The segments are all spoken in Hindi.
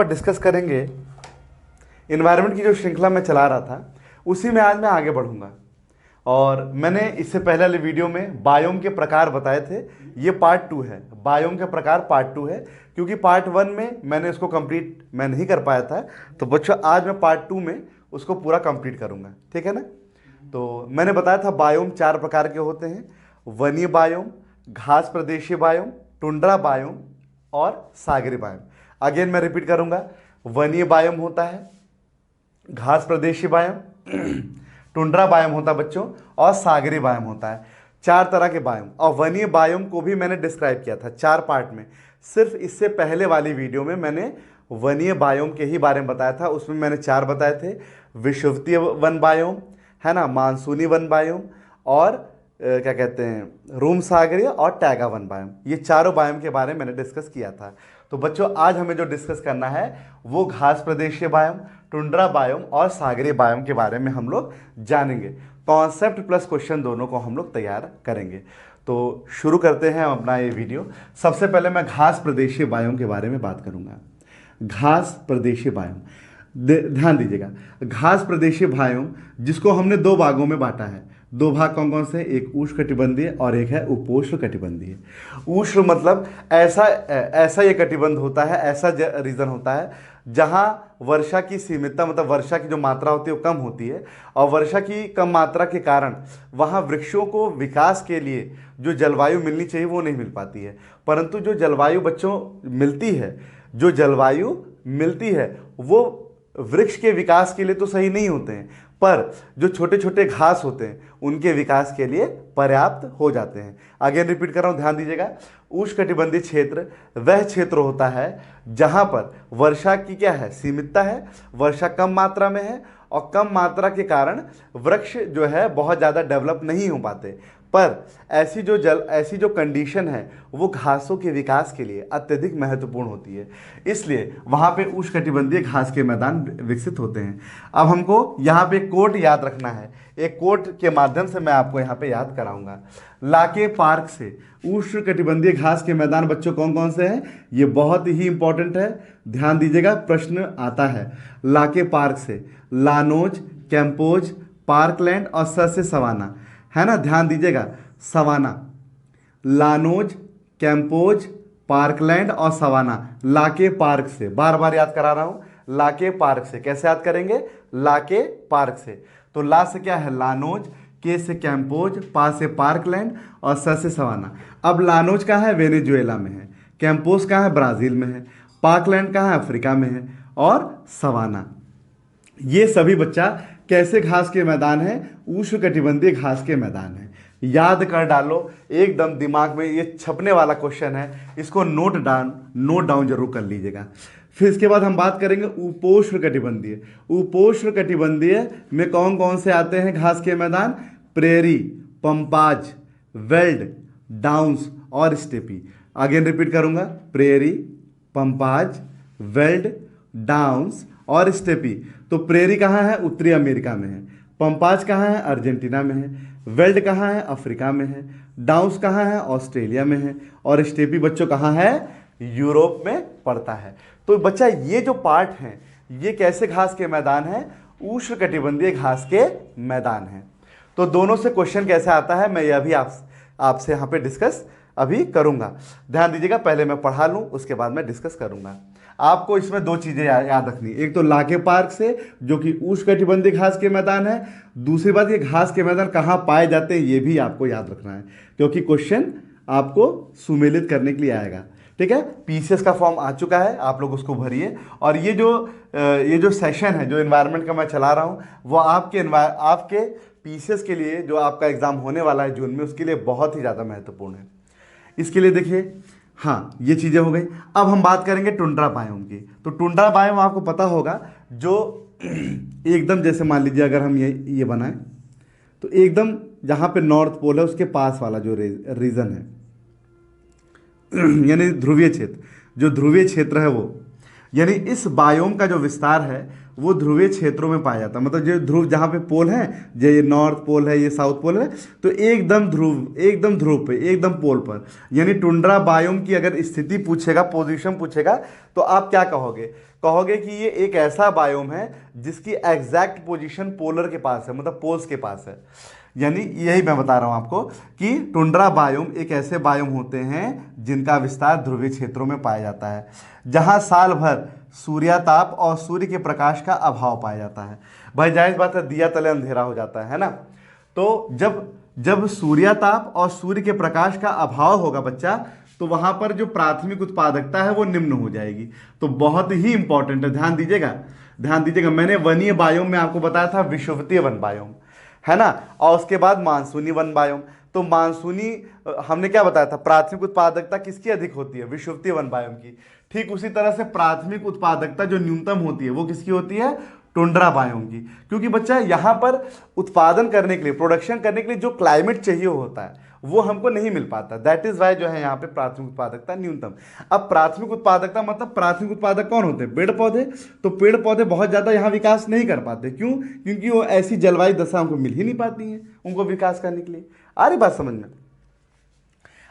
पर डिस्कस करेंगे। इन्वायरमेंट की जो श्रृंखला मैं चला रहा था उसी में आज मैं आगे बढ़ूंगा। और मैंने इससे पहले वाले वीडियो में बायोम के प्रकार बताए थे, ये पार्ट 2 है। बायोम के प्रकार पार्ट 2 है, क्योंकि पार्ट 1 में मैंने उसको कंप्लीट मैं नहीं कर पाया था। तो बच्चों आज मैं पार्ट 2 में उसको पूरा कंप्लीट करूंगा, ठीक है ना। तो मैंने बताया था बायोम 4 प्रकार के होते हैं: वनीय बायोम, घास प्रदेशीय बायोम, टुंड्रा बायोम और सागरी बायोम। अगेन मैं रिपीट करूंगा, वनीय बायोम होता है, घास प्रदेशीय बायोम, टुंड्रा बायोम होता है बच्चों, और सागरी बायोम होता है। 4 तरह के बायोम। और वनीय बायोम को भी मैंने डिस्क्राइब किया था 4 पार्ट में। सिर्फ इससे पहले वाली वीडियो में मैंने वनीय बायोम के ही बारे में बताया था। उसमें मैंने 4 बताए थे: विषुवतीय वन बायोम, है ना, मानसूनी वन बायोम, और क्या कहते हैं, रूम सागरीय और टैगा वन बायोम। ये चारों बायोम के बारे में मैंने डिस्कस किया था। तो बच्चों आज हमें जो डिस्कस करना है वो घास प्रदेशीय बायोम, टुंड्रा बायोम और सागरीय बायोम के बारे में हम लोग जानेंगे। कॉन्सेप्ट प्लस क्वेश्चन दोनों को हम लोग तैयार करेंगे। तो शुरू करते हैं हम अपना ये वीडियो। सबसे पहले मैं घास प्रदेशीय बायोम के बारे में बात करूंगा। घास प्रदेशीय बायोम, ध्यान दीजिएगा, घास प्रदेशीय बायोम जिसको हमने 2 भागों में बांटा है। 2 भाग कौन कौन से? एक उष्णकटिबंधीय और एक है उपोष्ण कटिबंधीय। उष्ण मतलब ऐसा ये कटिबंध होता है, ऐसा रीजन होता है जहां वर्षा की सीमितता, मतलब वर्षा की जो मात्रा होती है वो कम होती है, और वर्षा की कम मात्रा के कारण वहां वृक्षों को विकास के लिए जो जलवायु मिलनी चाहिए वो नहीं मिल पाती है। परंतु जो जलवायु बच्चों मिलती है, जो जलवायु मिलती है वो वृक्ष के विकास के लिए तो सही नहीं होते हैं, पर जो छोटे छोटे घास होते हैं उनके विकास के लिए पर्याप्त हो जाते हैं। अगेन रिपीट कर रहा हूं, ध्यान दीजिएगा। उष्णकटिबंधीय क्षेत्र वह क्षेत्र होता है जहां पर वर्षा की क्या है, सीमितता है, वर्षा कम मात्रा में है, और कम मात्रा के कारण वृक्ष जो है बहुत ज़्यादा डेवलप नहीं हो पाते। पर ऐसी जो कंडीशन है वो घासों के विकास के लिए अत्यधिक महत्वपूर्ण होती है, इसलिए वहाँ पे उष्णकटिबंधीय घास के मैदान विकसित होते हैं। अब हमको यहाँ पे कोट याद रखना है, एक कोट के माध्यम से मैं आपको यहाँ पे याद कराऊंगा। लाके पार्क से उष्णकटिबंधीय घास के मैदान बच्चों कौन कौन से हैं? ये बहुत ही इंपॉर्टेंट है, ध्यान दीजिएगा, प्रश्न आता है। लाके पार्क से लानोज, कैंपोज, पार्कलैंड और से सवाना, है ना, ध्यान दीजिएगा, सवाना, लानोज, कैंपोज, पार्कलैंड और सवाना। लाके पार्क से, बार बार याद करा रहा हूं, लाके पार्क से। कैसे याद करेंगे? लाके पार्क से। तो ला से क्या है? लानोज, के से कैंपोज, पा से पार्कलैंड और से सवाना। अब लानोज कहाँ है? वेनेजुएला में है। कैंपोज कहाँ है? ब्राजील में है। पार्कलैंड कहाँ है? अफ्रीका में है। और सवाना, ये सभी बच्चा कैसे घास के मैदान है? उष्णकटिबंधीय घास के मैदान है। याद कर डालो, एकदम दिमाग में, ये छपने वाला क्वेश्चन है, इसको नोट डाउन जरूर कर लीजिएगा। फिर इसके बाद हम बात करेंगे उपोष्ण कटिबंधीय। उपोष्ण कटिबंधीय में कौन कौन से आते हैं घास के मैदान? प्रेरी, पंपाज, वेल्ड, डाउन्स और स्टेपी। अगेन रिपीट करूंगा, प्रेरी, पंपाज, वेल्ड, डाउन्स और स्टेपी। तो प्रेरी कहाँ है? उत्तरी अमेरिका में है। पंपाज कहाँ है? अर्जेंटीना में है। वेल्ड कहाँ है? अफ्रीका में है। डाउन्स कहाँ है? ऑस्ट्रेलिया में है। और स्टेपी बच्चों कहाँ है? यूरोप में पड़ता है। तो बच्चा ये जो पार्ट हैं ये कैसे घास के मैदान है? उष्णकटिबंधीय घास के मैदान है। तो दोनों से क्वेश्चन कैसे आता है मैं यह भी आपसे यहाँ पे डिस्कस अभी करूंगा। ध्यान दीजिएगा, पहले मैं पढ़ा लूं उसके बाद मैं डिस्कस करूंगा। आपको इसमें 2 चीजें याद रखनी, एक तो लाके पार्क से जो कि उष्णकटिबंधीय घास के मैदान है, दूसरी बात ये घास के मैदान कहाँ पाए जाते हैं ये भी आपको याद रखना है, क्योंकि क्वेश्चन आपको सुमेलित करने के लिए आएगा। ठीक है, पीसीएस का फॉर्म आ चुका है, आप लोग उसको भरिए। और ये जो सेशन है जो एनवायरनमेंट का मैं चला रहा हूँ वो आपके पीसीएस के लिए जो आपका एग्जाम होने वाला है जून में उसके लिए बहुत ही ज़्यादा महत्वपूर्ण है। इसके लिए देखिए, हाँ ये चीज़ें हो गई। अब हम बात करेंगे टुंड्रा बायोम की। तो टुंड्रा बायोम आपको पता होगा जो एकदम, जैसे मान लीजिए अगर हम ये बनाएं तो एकदम जहाँ पे नॉर्थ पोल है उसके पास वाला जो रीजन है यानी ध्रुवीय क्षेत्र, जो ध्रुवीय क्षेत्र है वो, यानी इस बायोम का जो विस्तार है वो ध्रुवीय क्षेत्रों में पाया जाता है। मतलब जो ध्रुव जहाँ पे पोल है, ये नॉर्थ पोल है, ये साउथ पोल है, तो एकदम ध्रुव पे, एकदम पोल पर। यानी टुंड्रा बायोम की अगर स्थिति पूछेगा, पोजीशन पूछेगा, तो आप क्या कहोगे? कहोगे कि ये एक ऐसा बायोम है जिसकी एग्जैक्ट पोजीशन पोलर के पास है, मतलब पोल्स के पास है। यानी यही मैं बता रहा हूं आपको कि टुंड्रा बायोम एक ऐसे बायोम होते हैं जिनका विस्तार ध्रुवीय क्षेत्रों में पाया जाता है, जहां साल भर सूर्याताप और सूर्य के प्रकाश का अभाव पाया जाता है। भाई जाहिर बात है, दिया तले अंधेरा हो जाता है ना। तो जब सूर्याताप और सूर्य के प्रकाश का अभाव होगा बच्चा, तो वहां पर जो प्राथमिक उत्पादकता है वो निम्न हो जाएगी। तो बहुत ही इंपॉर्टेंट है, ध्यान दीजिएगा। मैंने वनीय बायोम में आपको बताया था विषुवतीय वन बायोम, है ना, और उसके बाद मानसूनी वन बायोम। तो मानसूनी हमने क्या बताया था, प्राथमिक उत्पादकता किसकी अधिक होती है? विषुवतीय वन बायोम की। ठीक उसी तरह से प्राथमिक उत्पादकता जो न्यूनतम होती है वो किसकी होती है? टुंड्रा बायोम की। क्योंकि बच्चा यहाँ पर उत्पादन करने के लिए, प्रोडक्शन करने के लिए जो क्लाइमेट चाहिए होता है वो हमको नहीं मिल पाता। दैट इज वाई जो है यहाँ पे प्राथमिक उत्पादकता न्यूनतम। अब प्राथमिक उत्पादकता मतलब प्राथमिक उत्पादक कौन होते हैं? पेड़ पौधे। तो पेड़ पौधे बहुत ज़्यादा यहाँ विकास नहीं कर पाते। क्यों? क्योंकि वो ऐसी जलवायु दशा उनको मिल ही नहीं पाती है उनको विकास करने के लिए। आ रही बात समझ में?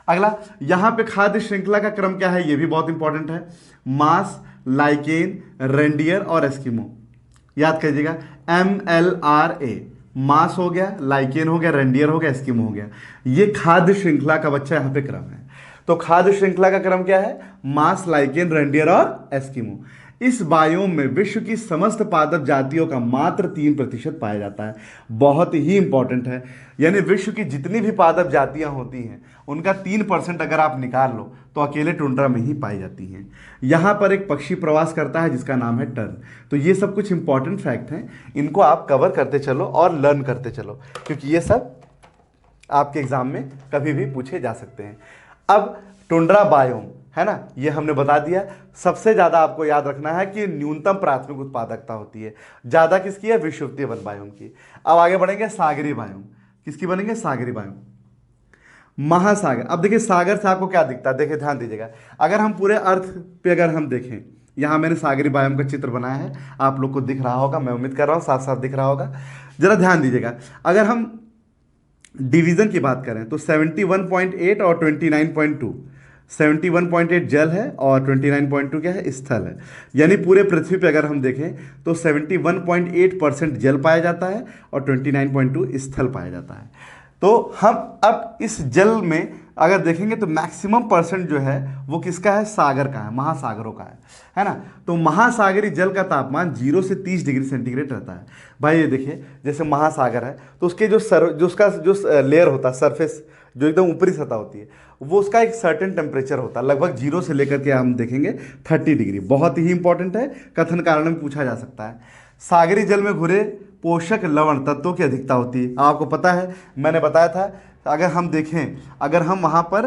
अगला, यहाँ पे खाद्य श्रृंखला का क्रम क्या है, ये भी बहुत इंपॉर्टेंट है। मास, लाइकेन, रेंडियर और एस्किमो। याद कीजिएगा, MLRA। मास हो गया, लाइकेन हो गया, रेंडियर हो गया, एस्किमो हो गया। ये खाद्य श्रृंखला का बच्चा यहाँ पे क्रम है। तो खाद्य श्रृंखला का क्रम क्या है? मास, लाइकेन, रेंडियर और एस्किमो। इस बायोम में विश्व की समस्त पादप जातियों का मात्र 3% पाया जाता है। बहुत ही इंपॉर्टेंट है। यानी विश्व की जितनी भी पादप जातियां होती हैं उनका 3% अगर आप निकाल लो तो अकेले टुंड्रा में ही पाई जाती हैं। यहाँ पर एक पक्षी प्रवास करता है जिसका नाम है टर्न। तो ये सब कुछ इंपॉर्टेंट फैक्ट हैं, इनको आप कवर करते चलो और लर्न करते चलो, क्योंकि ये सब आपके एग्जाम में कभी भी पूछे जा सकते हैं। अब टुंड्रा बायोम है ना, ये हमने बता दिया। सबसे ज्यादा आपको याद रखना है कि न्यूनतम प्राथमिक उत्पादकता होती है। ज्यादा किसकी है? विषुवतीय वन बायोम की। अब आगे बढ़ेंगे सागरी बायोम। किसकी बनेंगे? सागरी बायोम। महासागर। अब देखिए सागर से आपको क्या दिखता है, देखिए ध्यान दीजिएगा। अगर हम पूरे अर्थ पे अगर हम देखें, यहाँ मैंने सागरी बायोम का चित्र बनाया है, आप लोग को दिख रहा होगा, मैं उम्मीद कर रहा हूँ साथ साथ दिख रहा होगा। जरा ध्यान दीजिएगा, अगर हम डिवीजन की बात करें तो 71.8 और 29.2, 71.8 जल है और 29.2 क्या है? स्थल है। यानी पूरे पृथ्वी पे अगर हम देखें तो 71.8% जल पाया जाता है और 29.2 स्थल पाया जाता है। तो हम अब इस जल में अगर देखेंगे तो मैक्सिमम परसेंट जो है वो किसका है? सागर का है, महासागरों का है ना। तो महासागरी जल का तापमान 0 से 30 डिग्री सेंटीग्रेड रहता है। भाई ये देखिए, जैसे महासागर है तो उसके जो उसका जो लेयर होता है, सरफेस जो एकदम ऊपरी सतह होती है, वो उसका एक सर्टेन टेम्परेचर होता है, लगभग 0 से लेकर के हम देखेंगे 30 डिग्री। बहुत ही इंपॉर्टेंट है, कथन कारण में पूछा जा सकता है। सागरी जल में घुले पोषक लवण तत्वों की अधिकता होती है। आपको पता है, मैंने बताया था, अगर हम देखें, अगर हम वहाँ पर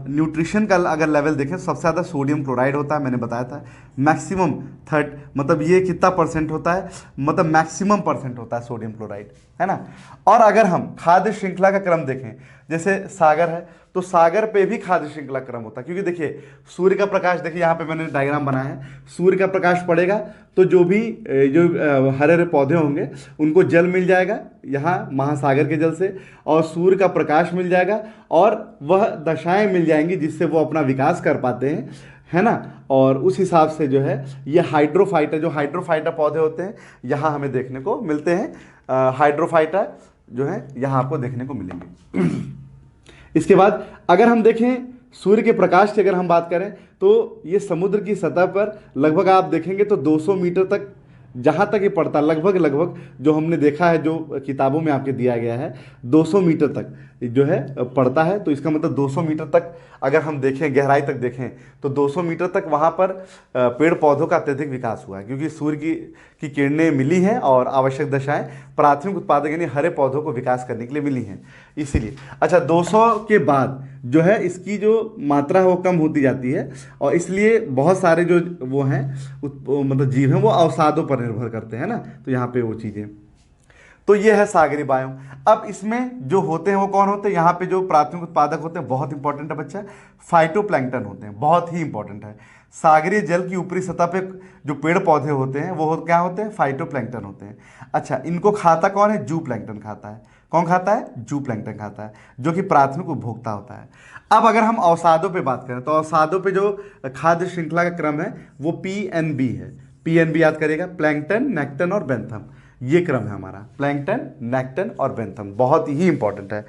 न्यूट्रिशन का अगर लेवल देखें, सबसे ज़्यादा सोडियम क्लोराइड होता है, मैंने बताया था। मैक्सिमम 30, मतलब ये कितना परसेंट होता है? मतलब मैक्सिमम परसेंट होता है सोडियम क्लोराइड, है ना। और अगर हम खाद्य श्रृंखला का क्रम देखें, जैसे सागर है तो सागर पे भी खाद्य श्रृंखला क्रम होता है। क्योंकि देखिए सूर्य का प्रकाश, देखिए यहाँ पे मैंने डायग्राम बनाया है, सूर्य का प्रकाश पड़ेगा तो जो हरे हरे पौधे होंगे उनको जल मिल जाएगा यहाँ महासागर के जल से, और सूर्य का प्रकाश मिल जाएगा और वह दशाएं मिल जाएंगी जिससे वो अपना विकास कर पाते हैं, है ना। और उस हिसाब से जो है ये हाइड्रोफाइटा, जो हाइड्रोफाइटा पौधे होते हैं यहाँ हमें देखने को मिलते हैं। हाइड्रोफाइटा जो है यहाँ आपको देखने को मिलेंगे। इसके बाद अगर हम देखें सूर्य के प्रकाश की अगर हम बात करें तो ये समुद्र की सतह पर लगभग आप देखेंगे तो 200 मीटर तक जहाँ तक ये पड़ता है, लगभग जो हमने देखा है, जो किताबों में आपके दिया गया है, 200 मीटर तक जो है पड़ता है। तो इसका मतलब 200 मीटर तक अगर हम देखें, गहराई तक देखें तो 200 मीटर तक वहाँ पर पेड़ पौधों का अत्यधिक विकास हुआ है, क्योंकि सूर्य की किरणें मिली हैं और आवश्यक दशाएं प्राथमिक उत्पादक यानी हरे पौधों को विकास करने के लिए मिली हैं, इसीलिए। अच्छा, 200 के बाद जो है इसकी जो मात्रा है वो कम होती जाती है, और इसलिए बहुत सारे जो वो हैं मतलब जीव हैं वो अवसादों पर निर्भर करते हैं ना। तो यहाँ पे वो चीज़ें, तो ये है सागरी बायोम। अब इसमें जो होते हैं वो कौन होते हैं, यहाँ पे जो प्राथमिक उत्पादक होते हैं, बहुत इंपॉर्टेंट है बच्चा, फाइटोप्लैंक्टन होते हैं, बहुत ही इंपॉर्टेंट है। सागरीय जल की ऊपरी सतह पे जो पेड़ पौधे होते हैं वो क्या होते हैं, फाइटोप्लैंक्टन होते हैं। अच्छा, इनको खाता कौन है, जू प्लैंक्टन खाता है। कौन खाता है, जू प्लैंक्टन खाता है, जो कि प्राथमिक उपभोक्ता होता है। अब अगर हम अवसादों पे बात करें तो अवसादों पे जो खाद्य श्रृंखला का क्रम है वो PNB है। PNB याद करिएगा, प्लैंक्टन, नेक्टन और बेंथम, ये क्रम है हमारा, प्लैंक्टन, नेक्टन और बेंथम, बहुत ही इंपॉर्टेंट है।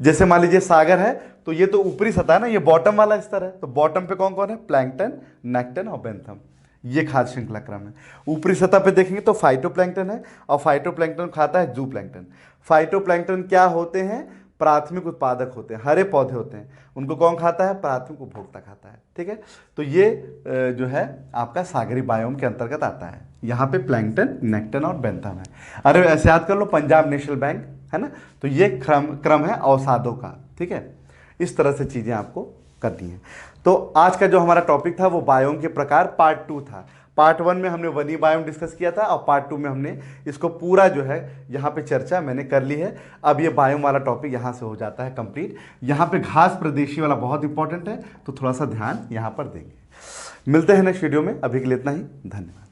जैसे मान लीजिए सागर है तो ये तो ऊपरी सतह है ना, ये बॉटम वाला स्तर है, तो बॉटम पे कौन कौन है, प्लैंक्टन, नेक्टन और बेंथम, ये खाद्य श्रृंखला क्रम है। ऊपरी सतह पे देखेंगे तो फाइटोप्लैंक्टन है, और फाइटोप्लैंक्टन खाता है जूप्लैंक्टन। फाइटोप्लैंक्टन क्या होते हैं, प्राथमिक उत्पादक होते हैं, हरे पौधे होते हैं, उनको कौन खाता है, प्राथमिक उपभोक्ता खाता है। ठीक है, तो ये जो है आपका सागरी बायोम के अंतर्गत आता है। यहाँ पे प्लैंक्टन, नेक्टन और बेंथम है। अरे ऐसे याद कर लो, पंजाब नेशनल बैंक है ना, तो ये क्रम है अवसादों का। ठीक है, इस तरह से चीज़ें आपको करनी है। तो आज का जो हमारा टॉपिक था वो बायोम के प्रकार पार्ट 2 था। पार्ट 1 में हमने वनी बायोम डिस्कस किया था, और पार्ट 2 में हमने इसको पूरा जो है यहाँ पे चर्चा मैंने कर ली है। अब ये बायोम वाला टॉपिक यहाँ से हो जाता है कंप्लीट। यहाँ पे घास प्रदेशी वाला बहुत इंपॉर्टेंट है, तो थोड़ा सा ध्यान यहाँ पर देंगे। मिलते हैं नेक्स्ट वीडियो में, अभी के लिए इतना ही, धन्यवाद।